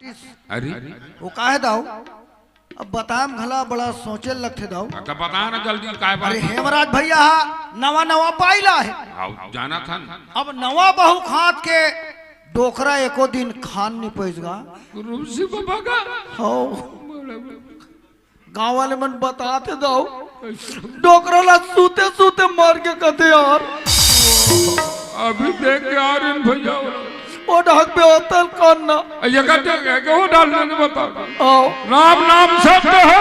अरे वो काहे दाऊ अब बताम भला बड़ा सोचे लगते दाऊ तो बता ना जल्दी काय बात अरे हेमराज भैया नवा नवा पाइला है आओ जाना था अब नवा बहू खात के डोकरा एको दिन खान नहीं पैसगा रूसी बाबा का हो गाँव वाले मन बताते दाऊ डोकरा ला सूते सूते मार के कहते यार अभी देख के आ रहे भैया वो ढक पे होता करना ये कहते हैं कि वो डालने ने बता आओ नाम नाम सत्य है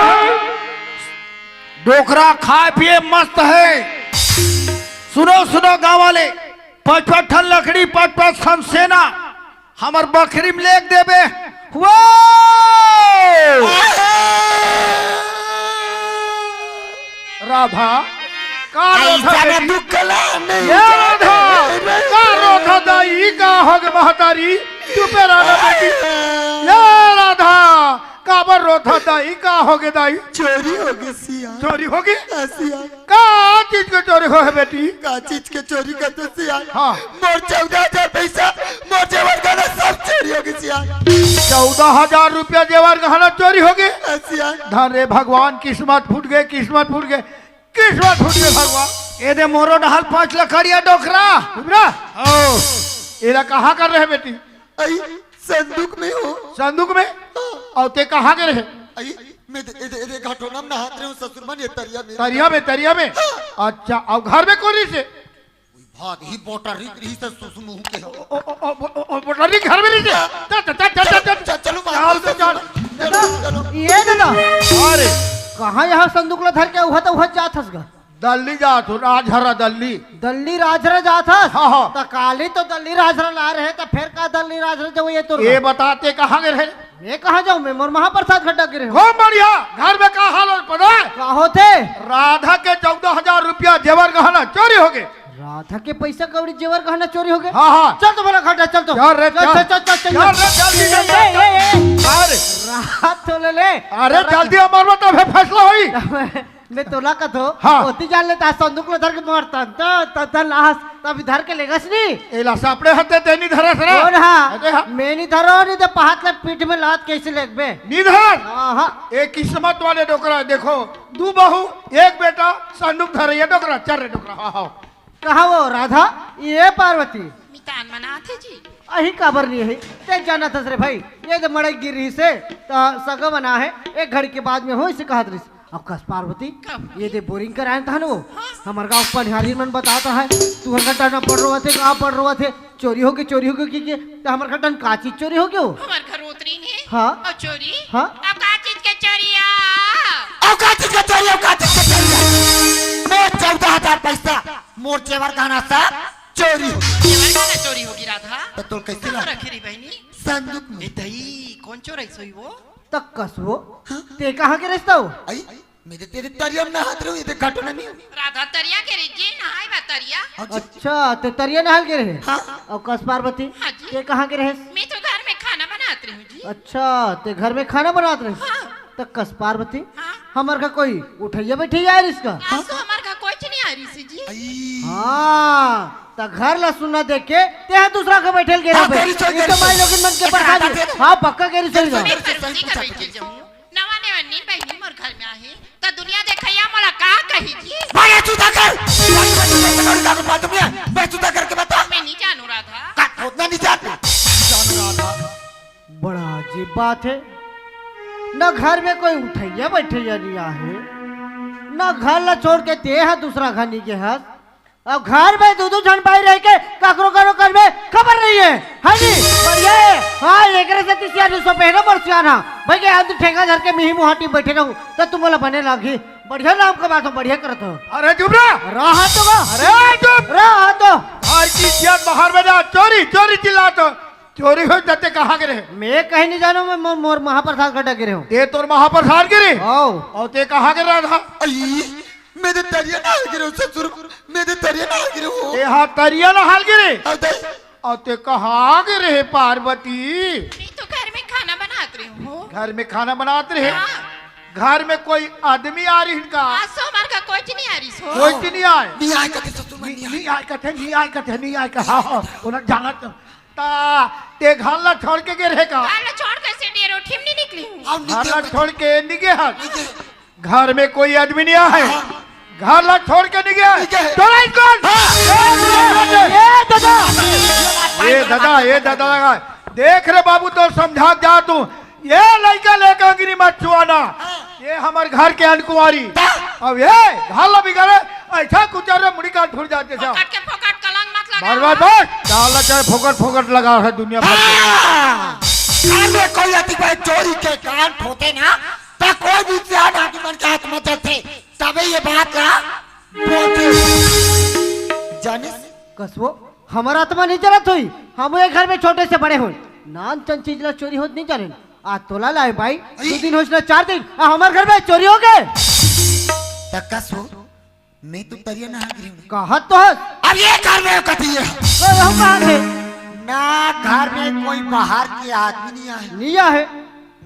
डोकरा खाए पिए मस्त है। सुनो सुनो गाँव वाले पच ठन लकड़ी पच सेना हमर बकरी में लेक देबे वो राधा का रोधा दाई का हग महतारी चुपे राधा बेटी ये राधा काबर रोधा दाई का होगे दाई चोरी हो गई सिया चोरी होगी सिया का चीज के चोरी हो है बेटी का चीज के चोरी कर तो सिया हाँ मोर 14,000 पैसा मोर जेवर गहना सब चोरी हो गई सिया 14,000 रुपया जेवर गहना चोरी हो गए सिया धन रे भगवान किस्मत फूट गए भगवान ये दे मोरो डहल 5 लखड़िया डोकरा बुरा ओ एला कहाँ कर रहे बेटी आई संदूक में हो संदूक में और ते कहाँ के रहे आई मैं इधर घाटोना में नहात रहे हूँ ससुर मन ये तरिया में अच्छा और घर में कौन से भाग ही बोटरी रही से सुसुमु के बोटरी घर में नहीं चलो ये ना अरे कहाँ यहाँ संदूक ला धर के उहा तो उहा जात हस गा दल्ली जात हो राजहरा दल्ली राजरा जात हस हाँ, हाँ। तो काली तो दल्ली राजरा ला रहे तो फिर का दल्ली राजरा जो ये तो ये बताते कहाँ गए रहे मैं कहाँ जाऊँ मैं मोर महाप्रसाद खड्डा गिरे हूँ खूब बढ़िया घर में कहा हाल पता है का होते राधा के 14,000 रुपया जेवर गहना चोरी हो गए राधा के पैसा कौड़ी जेवर गहना चोरी हो गए हाँ हाँ चल तो बोला खड्डा चल तो चल रे, चल। चल अरे रात तो ले ले अरे जल्दी हमारे में तो फैसला हुई मैं तोला का तो हाँ। होती जान लेता संदूक ला धर के मारता तो लाश तब धर के लेगा नहीं एला सापड़े हते तेनी धरा सरा और अरे हाँ हाँ। मैं नहीं धरो नहीं तो पहाड़ ला पीठ में लात कैसे लेग बे निधर हाँ एक किस्मत वाले डोकरा देखो 2 बहू 1 बेटा संदूक धरे ये डोकरा 4 डोकरा हाँ हाँ कहा वो राधा ये पार्वती मितान मनाथे जी अही काबर नहीं है ते जाना था रे भाई ये तो मड़ई गिर रही से सगा बना है 1 घड़ी के बाद में हो इसे कहा रही अब कस पार्वती ये दे बोरिंग कराया था ना वो हमारे गाँव पनिहारी मन बताता है तू हर घंटा पढ़ रहा थे कहाँ पढ़ रहा थे चोरी हो गई की तो हमारे घंटा का चीज चोरी हो गयो हमार घर उतरी ने हाँ और चोरी हाँ अब का चीज के चोरिया मोर 14,000 पैसा मोर जेवर गहना सब चोरी हो जेवर का चोरी होगी राधा तो तोर कैसे ला रखी री बहनी संदूक में ए दई कौन चोराई सोई वो तक कस वो ते कहाँ के रिश्ता हो आई मेरे तेरे तरिया में नहात रहे हूँ इधर घाटोना में राधा तरिया के रे जी नहाई बा तरिया अच्छा ते तरिया नहल के रहे हाँ। और कस पार्वती हाँ जी। ते कहाँ के रहे मैं तो घर में खाना बनाती हूँ जी अच्छा ते घर में खाना बनाते रहे हाँ। तो कस पार्वती हाँ। हमार का कोई उठैया बैठैया है इसका आज तो हमार घर कोई नहीं आ रही सी जी हाँ तो घर ला सुनना देख के ते दूसरा का बैठल के हाँ, रहे तेरी सोच, ये तो माई लोगन मन के एक पढ़ा हाथ दी आते हाँ पक्का के रही मैं परोसी का बैठ जाऊँ नवा ने अन्नी बहनी मोर घर में आहे तो दुनिया देखैया मोला का कही जी भागे चूता कर मैं चूता करके बता मैं नहीं जानू राधा उतना नहीं जानते जान रहा था बड़ा अजीब बात है न घर में कोई उठैया बैठैया नहीं आहे न घर ला छोड़ के ते है दूसरा घनी के हाथ अब घर में दो जन पाई रह के काकरो करो कर में खबर नहीं है नहीं बढ़िया है हाँ एक से 30,000 पहले बरसियाना भाई के आदमी ठेका धर के मिही मुहाटी बैठे रहूं तो तुम बोला बने लागी बढ़िया नाम का बात हो बढ़िया करत हो अरे चुप रहा रहा तो का अरे चुप रहा तो हर की इज्जत बाहर में जा चोरी चोरी चिल्ला तो चोरी हो जाते कहाँ गिरे मैं कहीं नहीं जानू मैं मोर महाप्रसाद खड्डा गिरे हूँ ते तोर महाप्रसाद गिरे आओ और ते कहाँ गिर रहा था आई मेरे तरिया ना गिरे ससुर मेरे तरिया ना गिरे हो ते हाँ तरिया ना हाल गिरे और दे और ते कहाँ गिरे पार्वती मैं तो घर में खाना बनाती हूँ घर में खाना बनाते रहे हाँ। घर में कोई आदमी आ रही इनका आज तो हमार घर कोई नहीं आ रही सो कोई तो नहीं आए नहीं आए कहते ससुर में नहीं आए नहीं आए हाँ उन्हें जाना ता ते घर ला छोड़ के गिरे का गाल छोड़ के से घर ला छोड़ के निगे हट। घर में कोई आदमी नहीं है, घर ला छोड़ के निगे चला इनको। ये दादा लगा देख रे बाबू, तो समझा जा तू, ये लड़का लेकर गिरी मत छुआना, ये हमारे घर के अनकुमारी। अब ये घर ला बिगाड़े ऐसा कुछ मुड़ी काट फूट जाते फोकट के फोकट कलंग मत लगा। बर्बाद डाला चाहे फोकट फोकट लगा है दुनिया भर में कोई अति भाई चोरी के कान ठोते ना तो कोई भी ध्यान आके मन के हाथ मत थे तबे ये बात का बोलते जाने कसबो हमारा आत्मा नहीं चलत हुई, हम एक घर में छोटे से बड़े हुए नान चंद चीज ला चोरी होत नहीं जाने। आज तोला लाए भाई 2 दिन हो 4 दिन हमारे घर में चोरी हो गए। कसबो मैं तो तरिया ना गिरी कहत तो हस अब ये घर में कथी है हम कहां थे ना घर में कोई बाहर के आदमी नहीं आए नहीं है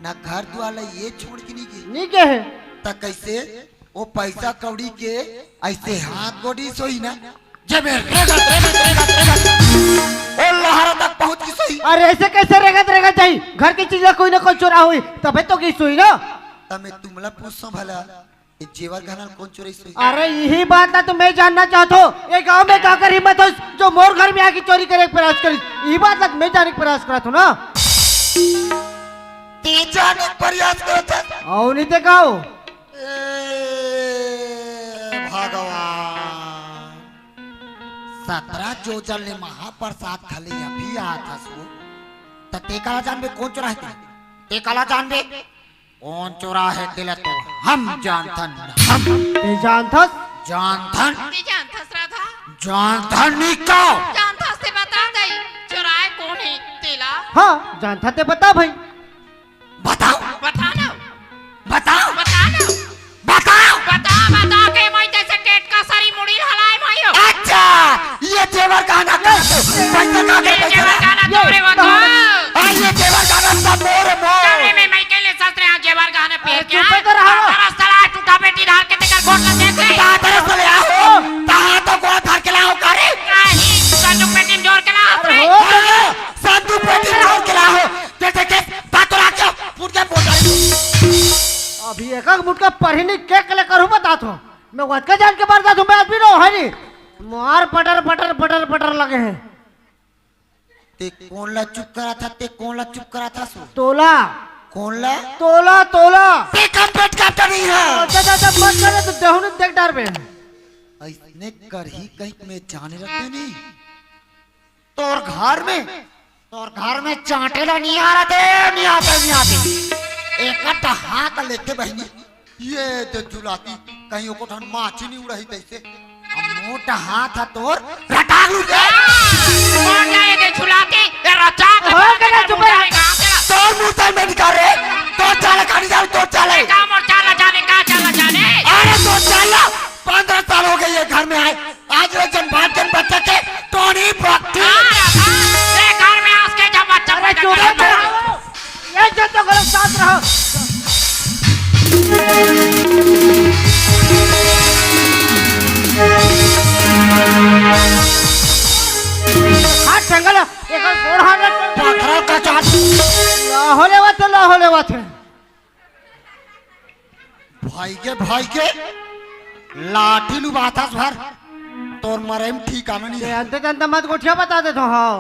ना घर द्वारा ये छोड़ के नहीं गए नहीं के है त कैसे वो पैसा कौड़ी के ऐसे हाथ गोड़ी सोई ना जब ओ लहरा तक पहुंच की सोई। अरे ऐसे कैसे रेगा चाहिए, घर की चीज कोई ना कोई चोरा हुई तबे तो की सोई ना। तब तुमला पूछो भला ये जेवर गहना कौन चोरी सोई। अरे यही बात ना तो मैं जानना चाहता हूँ, ये गांव में जाकर हिम्मत हो जो मोर घर में आके चोरी करे प्रयास करी, यही बात ना मैं जाने का प्रयास करा था ना। ते जाने प्रयास करता और नहीं ते गाओ भगवान 17 जो जल ने महाप्रसाद खाली अभी आया था सो त ते काला जान में कौन चोरा है, ते काला जान में कौन चोरा है दिल तो हम जानथन हम ते जानथस जानथन नहीं जानथस राधा, जानथन निको जानथस ते बता दे चुराए कौन है तेला। हाँ जानथा ते बता भाई बताओ बता ना बताओ बता ना बताओ बता के मैं जैसे टेट का सारी मुड़ी हलाए मायो। अच्छा ये जेवर गहना का पैसा का ये जेवर गाना तोरे वो तो ये जेवर गहना सब मोर मोर जाने में मैं के लिए ससुरे यहाँ जेवर गाने पहन के चुप कर रहा हो। तेरा साला टूटा बेटी धार के तेकर गोट का देख ले तादर से ले आओ कहां तो गोड़ धर के लाओ करे नहीं संदूक पेटी में जोर के ला अरे रे हो संतु पेटी जोड़ के लाओ जैसे के बात रखो फुट के बोल अभी एक मुटका पढ़नी के कले करू बता तो मैं वत का जान के बता दूं, मैं आदमी नो है नहीं मार पटर लगे हैं। ते कौन ला चुप करा था, ते कौन ला चुप करा था सो तोला कौन ला तोला ते कम पेट का नहीं है दादा मत करे तो देहुन देख डार पे ऐसने कर ही कहीं में जाने रखते नहीं तोर घर में चाटेला नहीं आ रहा थे नहीं आते एक हाथ लेके बहनी ये तो झुलाती कहीं को ठन माछी नहीं उड़ाई तैसे मोटा हाथ है तोर रटालू दे कौन जाए के झुलाते ये रचा हो गया चुप रह तोर मुंह से में निकाल रे तो चाले खानी जाओ तो चाले काम और चाला जाने का चाला जाने अरे तो चाला 15 साल हो गए ये घर में आए आज वो जन बच्चे के टोनी भक्ति ये घर में आज के जब बच्चा अरे चुप रहो ये जो तो गलत साथ रहो हाथ संगल एक गोड़ हाथ पत्थर का चाट लाहोले वाथे भाई के लाठी लुबाता भर तोर मरे में ठीक आना नहीं ये अंत मत गोठिया बता दे तो हाँ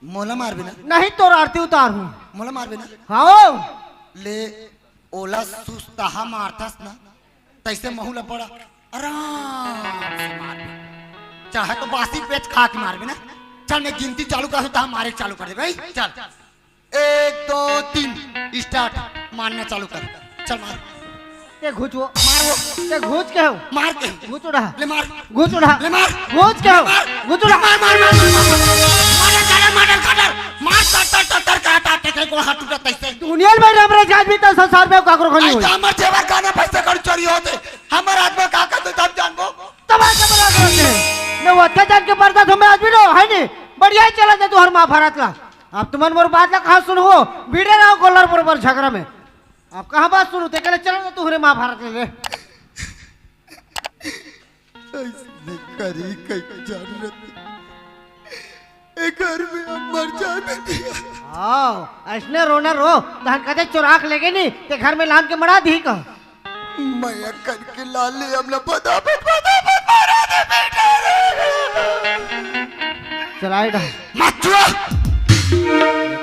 मोला मार बिना नहीं तो आरती उतार हूँ मोला मार बिना हाँ ले ओला सुस्ताहा मारतास ना तैसे महूला पड़ा आराम से मार चाहे तो बासी पेच खा के मार बिना चल मैं गिनती चालू कर तो मारे चालू कर दे भाई चल 1 2 3 स्टार्ट मारना चालू कर चल मार ते घुचो मार वो ते घुच के हो मार के घुच उड़ा ले मार घुच उड़ा ले मार घुच के हो घुच उड़ा मार तर काटा टेके को हाथ टूटा तैसे दुनिया में हमरे जात भी 10,000 में काकरो खनी आई होई हमर जेवर गाना पैसे कर चोरी होते हमर आदमी का कर तब जानबो तबाह से बना करते मैं वो जान के पर्दा तुम्हें आज भी नो है नहीं बढ़िया ही चला दे तू हर महाभारत का। अब तुमन मोर बात ला कहां सुनो वीडियो ना गोलर बरोबर झगड़ा में आप कहां बात सुनो ते कले चलो तू हरे महाभारत ले ऐसे करी कई जान रहती एक घर में हम मर जाए बेटिया। आओ ऐसने रोना रो धन कदे चुराक लेगे नहीं ते घर में लान के मरा दी का मैं करके लाले हमला बता मारा दे बेटा चलाई डा मचुआ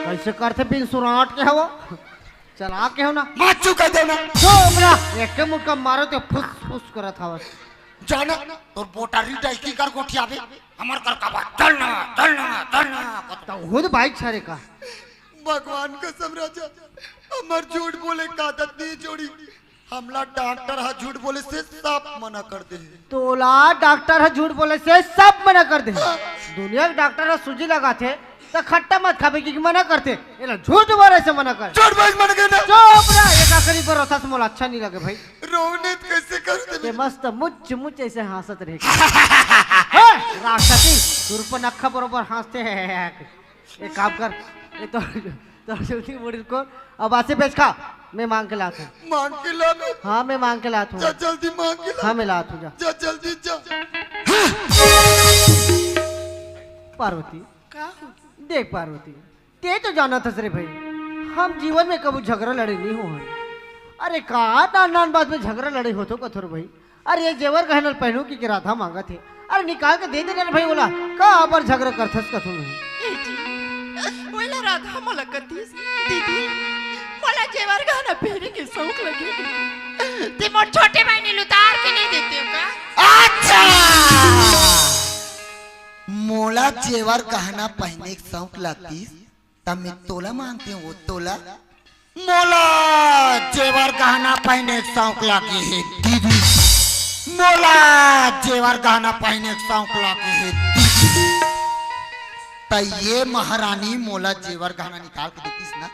कैसे करते बिन सुराट के हो चला के हो ना मचु कह देना जो अपना एक के मुक्का मारो तो फुस फुस करत हवस जाना तोर बोटारी डाइकी कर गोठियाबे हमर कर का बात चलना तो खुद बाइक छारे का भगवान कसम राजा हमर झूठ बोले का आदत नहीं जोड़ी हमला डॉक्टर हा झूठ बोले से सब मना कर दे तोला डॉक्टर है झूठ बोले से सब मना कर दे दुनिया के डॉक्टर सूजी लगाते तो खट्टा मत खाबे की मना करते ये झूठ बोले से मना कर झूठ बोल मन के ना जो अपना एक आखिरी पर रोता मोला अच्छा नहीं लगे भाई रोने कैसे कर दे ये मस्त मुच मुच ऐसे हंसत रहे राक्षसी सुर पर नखा बरोबर हंसते हैं एक काम कर ये तो जल्दी मुड़ी को अब आसे बेच खा मैं मांग के लाता हूँ मांग के ला ले हाँ मैं मांग के लाता जा हूँ जल्दी मांग के ला हाँ मैं लाता हूँ जा जा जल्दी जा पार्वती देख पार्वती ते तो जाना था रे भाई हम जीवन में कभी झगड़ा लड़े नहीं हो अरे कहा नान नान बात में झगड़ा लड़े हो तो कथोर भाई अरे ये जेवर गहनल पहनू की राधा मांगा थे अरे निकाल के दे देना भाई बोला कहा पर झगड़ा करथस कथो नहीं बोला राधा मला कतीस दीदी मला जेवर गहना पहने की शौक लगी ते मोर छोटे भाई ने उतार के नहीं देते हो का अच्छा मोला जेवर गहना पहनने की शौक लगती तब मैं तोला मांगती हूँ वो तोला मोला जेवर गहना पहनने की शौक लगी है दीदी मोला जेवर गहना पहनने की शौक लगी है दीदी तो ये महारानी मोला जेवर गहना निकाल के देतीस ना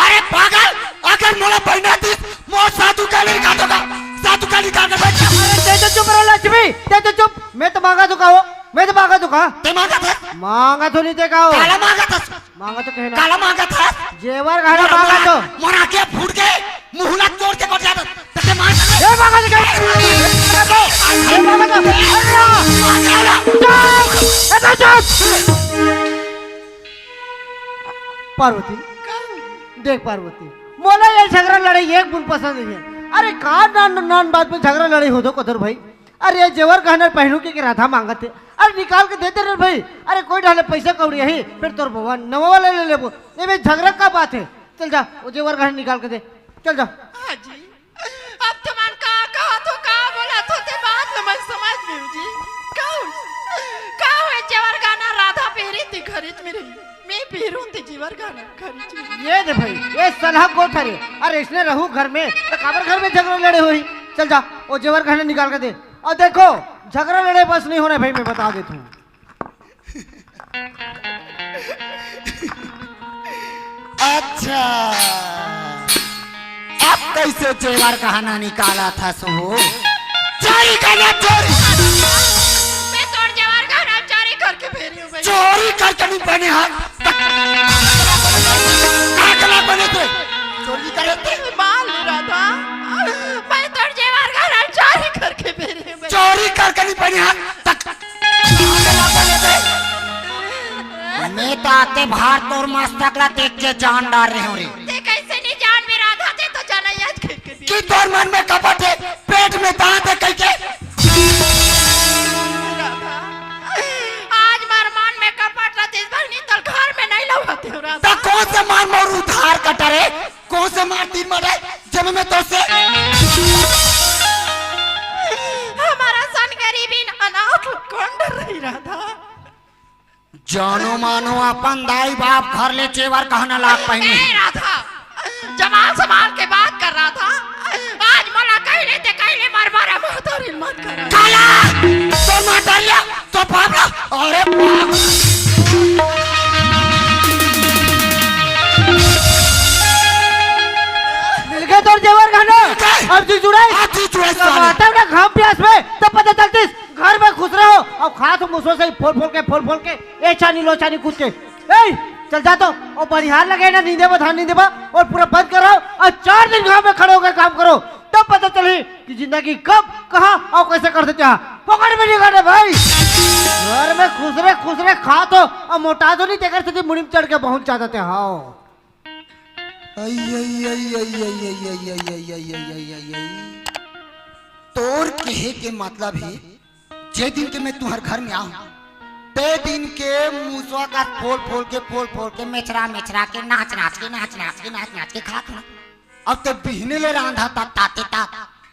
अरे पागल अगर मोला पहना दी मोर साधु का निकाल दूंगा साधु का निकाल के बैठ अरे ते तो चुप रहो लक्ष्मी ते तो चुप मैं तो मांगा तो कहो मैं तो मांगा तो कहा ते मांगा था मांगा तो नहीं देखा हो काला मांगा था मांगा तो कहना काला मांगा था जेवर गहना मांगा तो मोरा के फूट गए मुहला तोड़ के बढ़ जाता तते मार ये मांगा तो ये मांगा तो पार्वती देख पार्वती मोला ये झगड़ा लड़ाई एक बुन पसंद नहीं है अरे कहा नान नान बात में झगड़ा लड़ाई हो तो कदर भाई अरे ये जेवर गहना पहनू के राधा मांगा थे अरे निकाल के देते रहे भाई अरे कोई डाले पैसा कौड़ी है फिर तोर भगवान नवा वाला ले ले ये में झगड़ा का बात है चल जा वो जेवर गहना निकाल के दे चल जा हाजी अब तुमान कहा तो कहा बोला तो ते बात न मैं समझ गई जी का है जेवर गहना राधा पहरी थी खरीद में रही मैं पहरूं थी जेवर गहना खरीद ये दे भाई ये सलाह को ठरे अरे इसने रहू घर में तो काबर घर में झगड़ा लड़े हुई चल जा वो जेवर गहना निकाल के दे और देखो झगड़ा लड़े बस नहीं होना भाई मैं बता देता हूँ अच्छा अब कैसे जेवर गहना निकाला था सो चोरी करना चोरी मैं तोड़ जेवर गहना चोरी करके फेरी हूं भाई चोरी करके नहीं बने हाथ काकला बने थे चोरी करे थे माल रहा था मैं तोड़ जेवर गहना चोरी करके फेरी हूं भाई चोरी करके नहीं बने हाथ काकला बने थे मैं तो आते बाहर तोर मस्तकला देख के जान डाल रहे हूँ रे ते कैसे नहीं जान में राधा थे तो जाना याद करके कि तोर मन में कपट है पेट में दांत है कह के राधा आज मरमान में कपट रहा इस बार नहीं तो घर में नहीं लौटे हो राधा तो कौन से मार मोर उधार कटरे कौन से मार तीन मरे जब मैं तो से हमारा सन गरीबी अनाथ कौन डर रही राधा जानो मानो अपन दाई बाप घर ले चेवर कहना लाग पहने ए राधा जमाल संभाल के बात कर रहा था आज मला कहले ते कहले मार मारा महतारी मत कर काला तो माटरिया तो पापला अरे बाप मिल गए तोर जेवर गहना अब जी जुड़ाई साले ना घाम प्यास में तब पता चलती घर में खुश रहो और खा तो मुसो से फोल फोल के ए चानी लो चानी कूद के ए चल जा तो और बनिहार लगे ना नींदे बा धान नींदे बा और पूरा बंद करो और 4 दिन घर में खड़े होकर काम करो तब पता चले कि जिंदगी कब कहाँ और कैसे कर देते हैं पकड़ में नहीं करना भाई घर में खुसरे खा तो और मोटा तो नहीं तेकर से मुड़ी में चढ़ के पहुंच जाते थे। हाँ तोर कहे के मतलब है जे दिन के मैं तुम्हारे घर में आऊं ते दिन के मुसवा का फोल फोल के मेचरा के नाच के खात ना। अब तो बिहने ले रांधा ताते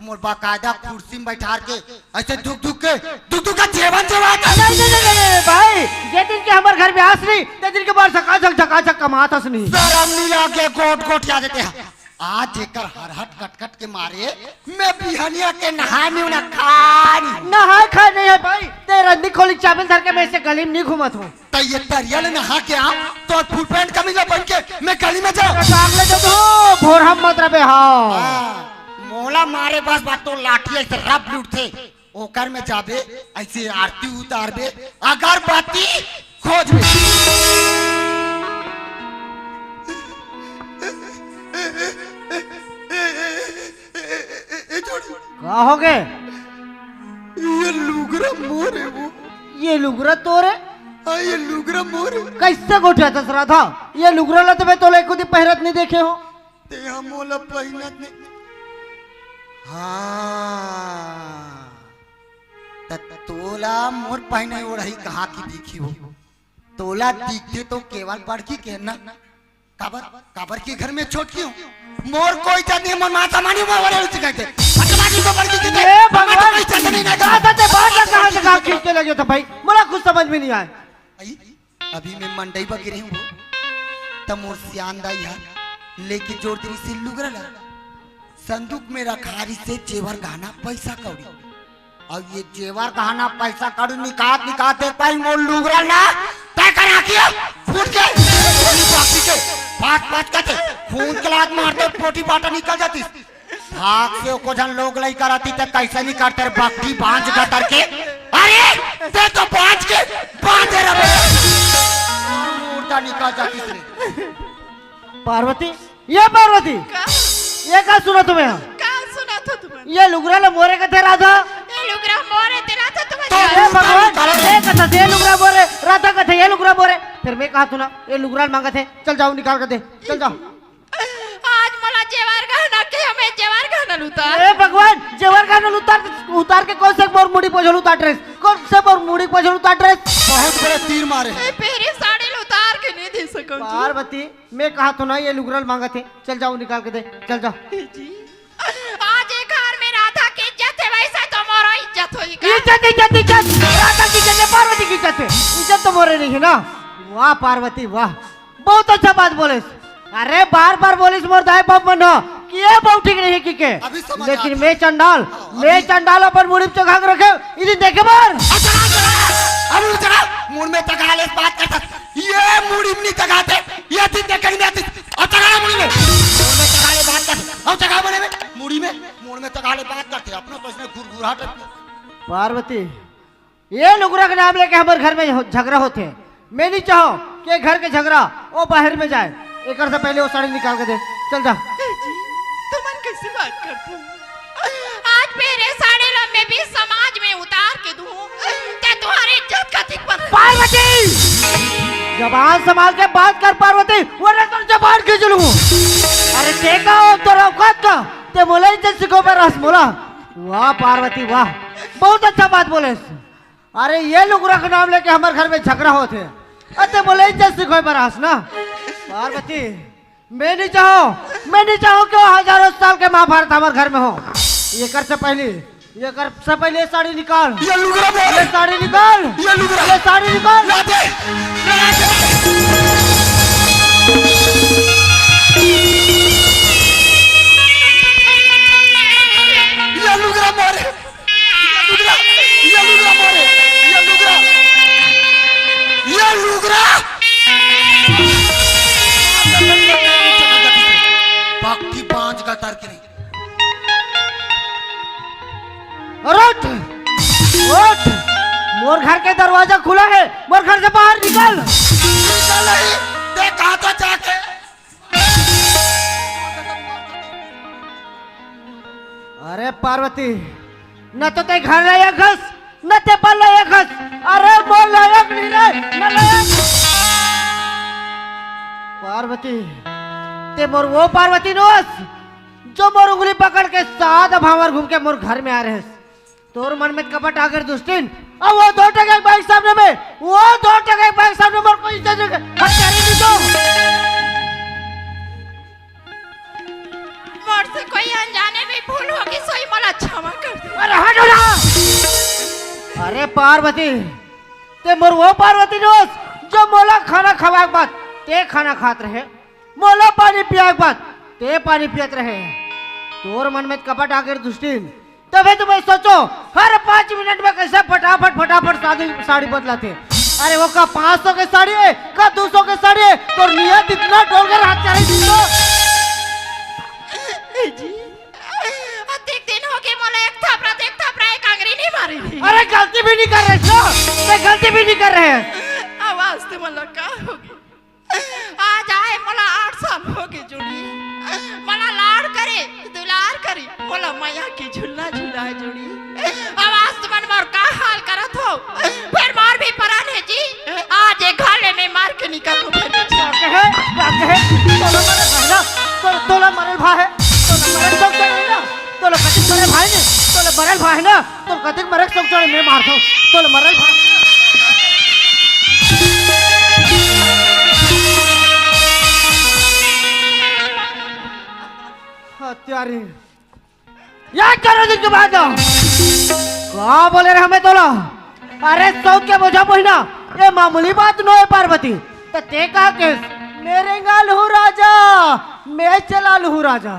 मोर बाकायदा कुर्सी में बैठा के ऐसे दुख का जेवन नहीं भाई, ये दिन के हमारे घर में आस नहीं, ते दिन के बाद झकाझक कमात हस नहीं। शर्म नहीं लागे गोट या देते हैं। आज जेकर हरहट कट के मारे मैं बिहनिया के नहाए में ना खाए नहीं है भाई। तेरा निकोली चावल धर के मैं इसे गली में नहीं घूमत हूँ। तो ये तरिया ले नहा के आ तो फुल पैंट कमीजा पहन के मैं गली में जाऊं। ले दो भोर हम मत रबे। हाँ मोला मारे बस बात तो लाठी ऐसे रब लूट थे ओकर में जाबे ऐसे आरती उतार बे अगर बाती खोज में क्या हो गए? ये लुगरा मोर है वो। ये लुगरा तोरे? हाँ ये लुगरा मोर है। कैसे गोठा तसरा था? ये लुगरा लत में तोले खुद पहरत नहीं देखे हो? ते हम मोला पहनत नहीं। हाँ तोला मोर पहने ओढ़ी कहाँ की दिखी हो? तोला दिखते तो केवल बड़की के ना काबर के घर में छोट क्यों? मोर कोई जात नहीं मन माता मानी मोर वाले उसे कहते पटवानी को बड़की के ए भगवान कोई जात नहीं ना कहा था बात कहां खींच के लगे था भाई, मुझे कुछ समझ में नहीं आया। अभी मैं मंडई पर गिरे हूँ तब मोर सियान दाई है लेके जोर तेरी से लुगरा ला संदूक में रखारी से जेवर गहना पैसा कौड़ी और ये जेवर गहना पैसा कौड़ी निकाते पाई मोर लुगरा ना तय करा किया फूट के बाकी के पाँच करते खून के लात मारते पोटी बाटा निकल जाती भाग से को जन लोग लई कराती तो कैसे नहीं करते बाकी बांझ गटर के अरे ते तो बांझ के बांधे रहे मूर्ता निकल जाती थी। पार्वती ये पार्वती ये क्या सुना तुम्हें? क्या सुना था तुम्हें? ये लुगरा ले मोरे का थे राधा। ये लुगरा मोरे तेरा था तुम्हें? हे भगवान ये कथा दे लुगरा मोरे राधा का थे ये लुगरा मोरे। फिर मैं कहा सुना ये लुगरा मांगा थे चल जाओ निकाल कर दे चल जाओ। आज मला जेवर गहना के हमें जेवर गहना लूटा। हे भगवान जेवर गहना उतार के कौन से मोर मुड़ी पोछल उतार ड्रेस कौन से मोर मुड़ी पोछल उतार ड्रेस बहुत बड़े तीर मारे ए पहले साड़ी उतार के नहीं दे सको पार्वती मैं कहा तो ना ये लुगरल मांगा थे चल जाओ निकाल के दे चल जाओ। जी आज एक घर में राधा की इज्जत है वैसे तो मोरा इज्जत होगी का? इज्जत राधा की इज्जत है पार्वती की इज्जत है इज्जत तो मोरे नहीं है ना। वाह पार्वती वाह बहुत अच्छा बात बोले। अरे बार बोलिस मोर दाई बाप मन कि ये बहुत ठीक नहीं है के लेकिन मैं चंडाल अपन मुड़ी पे चढ़ा के रखे इधर देखे बार अब चला मुड़ में तगाले बात करता ये मुड़ी में नहीं तगाते ये दिन देख कहीं नहीं और तगाला मुड़ी में तगाले बात करते और तगा बने में मुड़ी में मुड़ में तगाले बात करते अपना तो इसमें घुरघुराहट। पार्वती ये लुगरा के नाम लेके हमारे घर में झगड़ा होते हैं। मैं नहीं चाहो कि घर के झगड़ा वो बाहर में जाए। एक से पहले वो साड़ी निकाल के दे चल जा। तुम कैसी बात करते हो? आज मेरे साड़ी लो मैं भी समाज में उतार के दूं ते तुम्हारी इज्जत का ठीक पर। पार्वती जबान संभाल के बात कर पार्वती वरना तो जबान खींच लूं। अरे देखा हो तो औकात का ते मोला इज्जत सिखो पे रस मोला। वाह पार्वती वाह बहुत अच्छा बात बोले। अरे ये लुगरा के नाम लेके हमारे घर में झगड़ा होते अरे बोले इज्जत सिखो पे रस ना। पार्वती मैं नहीं चाहो कि हजारों साल के महाभारत हमारे घर में हो। ये कर से पहले साड़ी निकाल ये लुगरा ये साड़ी निकाल ये साड़ी निकाल ये लुगरा मारे ये लुगरा बाकी पांच का तार की उठ मोर घर के दरवाजा खुला है मोर घर से बाहर निकल देखा तो जाके। अरे पार्वती न तो ते घर रहे घस न ते पर लायक हस। अरे मोर लायक नहीं रे न लायक। पार्वती ते मोर वो पार्वती नोस जो मोर उंगली पकड़ के साथ भावर घूम के मोर घर में आ रहे। तोर मन में कपट आकर दुष्टिन और वो 2 टके बाइक सामने में वो 2 टके बाइक सामने मोर कोई इज्जत हत्यारी नहीं तो मोर से कोई अनजाने में भूल होगी सोई मला क्षमा कर दे। अरे हटो ना। अरे पार्वती ते मोर वो पार्वती दोस जो मोला खाना खवाए के बाद ते खाना खात रहे, मोला पानी पिया के बाद ते पानी पियत रहे। तोर मन में कपट आकर दुष्टिन तभी तुम्हें सोचो हर 5 मिनट में कैसे फटाफट साड़ी बदलाते। अरे वो का 500 के साड़ी है का 200 के साड़ी है तो नियत इतना टोलकर हाथ चढ़ी जी अधिक दिन हो गए मोला एक थापड़ा एक अंगरी नहीं मारी। अरे गलती भी नहीं कर रहे सो मैं गलती भी नहीं कर रहे आवाज ते मला का होगी आज आए मला 8 साल हो गए जोड़ी मला लाड़ करे दुलार करे मला माया की झूला झूलाए जोड़ी आवाज तुमन मोर का हाल करत हो फिर मार भी परान है जी आज एक घाले में मार के निकल फिर कहे तोला मरल भाई है तोला मरल शौक चढ़े ना तोला कतिक मरल भाई ने तोला मरल भाई ना तो कतिक मरल शौक चढ़े मैं मारता हूँ तोला मरल भाई हत्यारी याद करो दिन के बाद कहा बोले रहे हमें तोला। अरे शौक के बोझा पहिना ये मामूली बात नो है पार्वती तो ते कहा केस मेरे गाल हूँ राजा मैं चला लू राजा।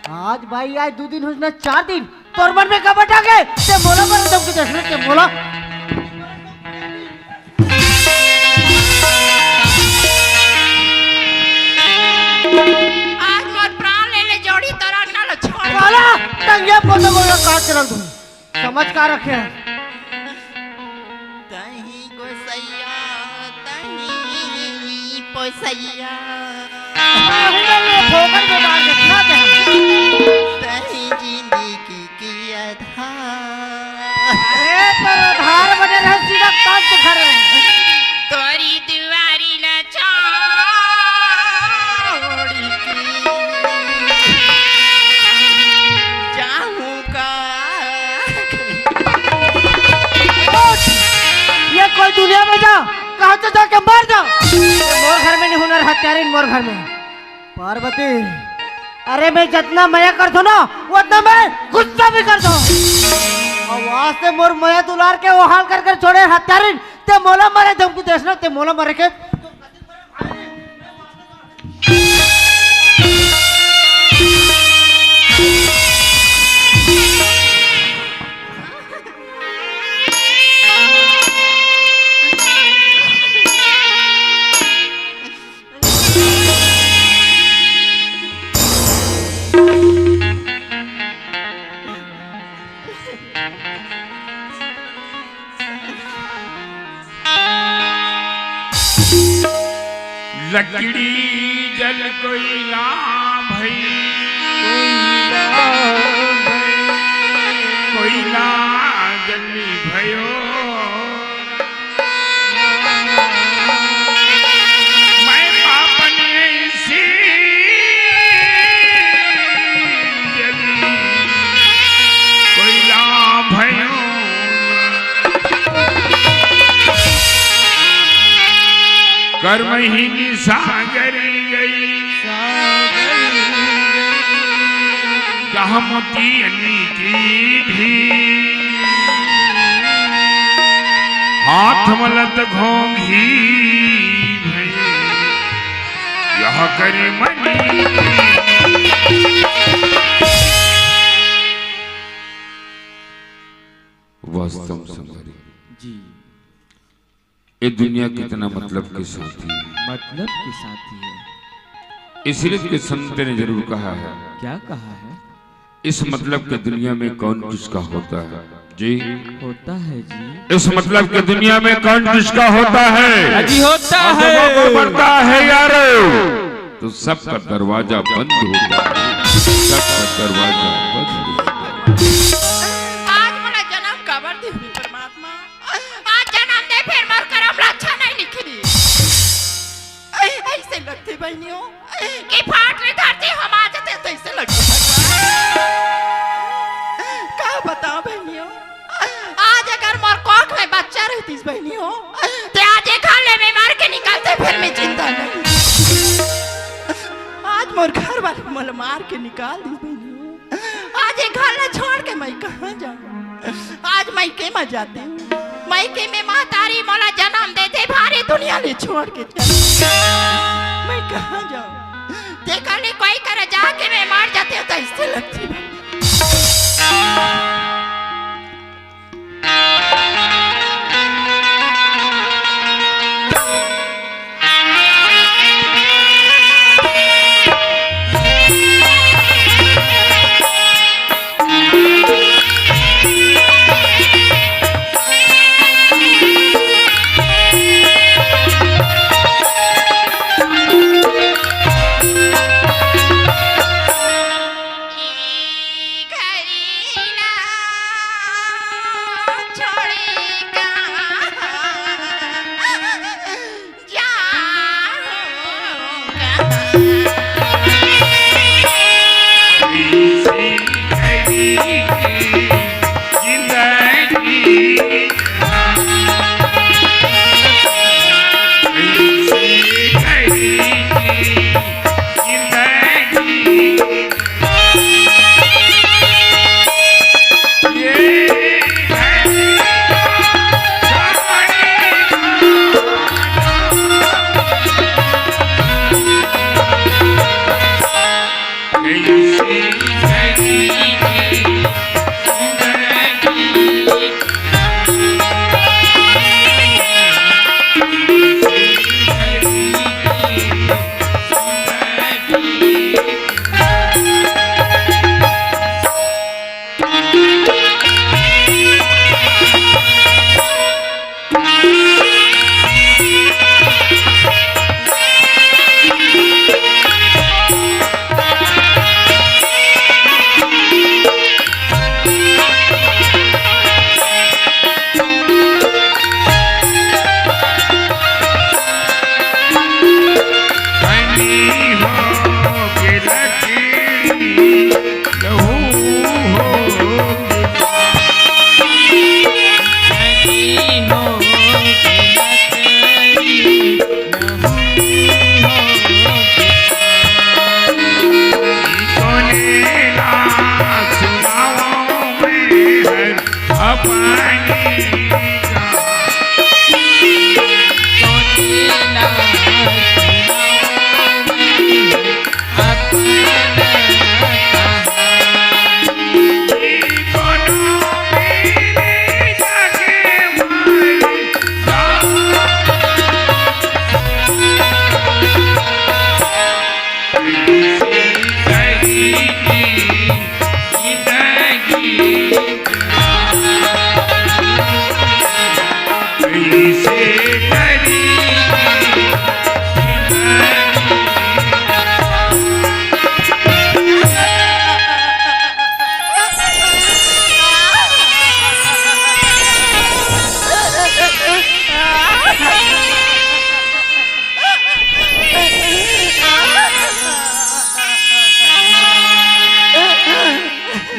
आज भाई आज 2 दिन हो 4 दिन तोर मन में कब आ गए ते मोला पर तुम के देखने के मोला आज मोर प्राण ले ले जोड़ी तोरा ना ल छोड़ वाला टंगे पोतो को काट के रख दूं समझ का रखे तही गोसैया तही पोसैया ये ठोकर में मार देखना तही जिंदगी की आधार अरे पर आधार बने रहे सीधा काट के खड़े तोरी दुआरी ला छोड़ी के जाऊं का ये कोई दुनिया में जा कहा तो जाके मर जा मोर घर में नहीं हुनर हत्यारी मोर घर में पार्वती। अरे मैं जितना मया कर दो ना उतना मैं गुस्सा भी कर दो और वहां से मोर मया दुलार के वो हाल कर कर छोड़े हत्यारी ते मोला मरे धमकी देसना ते मोला मरे के लकड़ी जल कोयला भई कोयला जली भयो मैं पापन ऐसी जली कोयला भयो कर्महीनी सागरी गई कहमती की भी हाथ मलत घोंघी भई यह करे मनी वास्तव संगरी जी ये दुनिया कितना मतलब के साथी है मतलब के साथी है इसलिए के संत ने जरूर कहा है क्या कहा है इस मतलब के दुनिया में कौन किसका होता है जी होता है जी इस मतलब के दुनिया में कौन किसका होता है जी होता और है जब वो बढ़ता है यारो तो सबका दरवाजा बंद होता है सबका दरवाजा बंद होता है आज मला जन्म काबर दी हुई परमात्मा बहनियों कि फाट रे धरती हम आ जाते तैसे लगते का बताओ बहनियों आज अगर मोर कोख में बच्चा रहती बहनियों तो आज एक खाले में मार के निकालते फिर मैं चिंता नहीं आज मोर घर वाले मोल मार के निकाल दी बहनियों आज एक खाला छोड़ के मैं कहाँ जाऊँ आज मैं के में जाती हूँ मैं के में महतारी मोला जन्म देते भारी दुनिया ले छोड़ के मैं कहाँ जाऊँ देखा नहीं कोई करे जाके मैं मार जाती हूँ तो इससे लगती है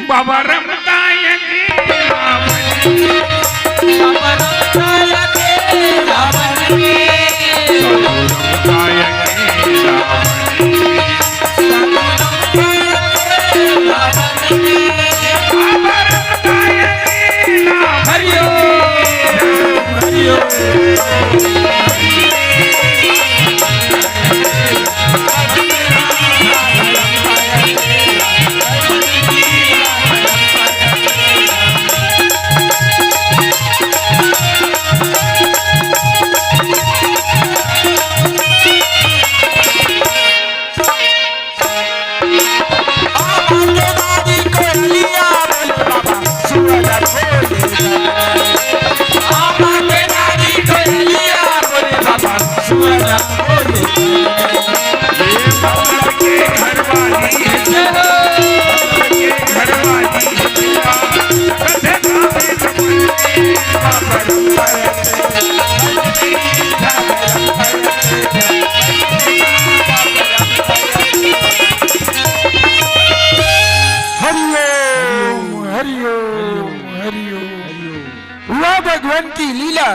बाबा रमताया के बाबा रमताया के रावण के रमताया के बाबा रमताया के हरिओ हरिओ Sure. हरिओम हरिओम हरिओम हुआ भगवान की लीला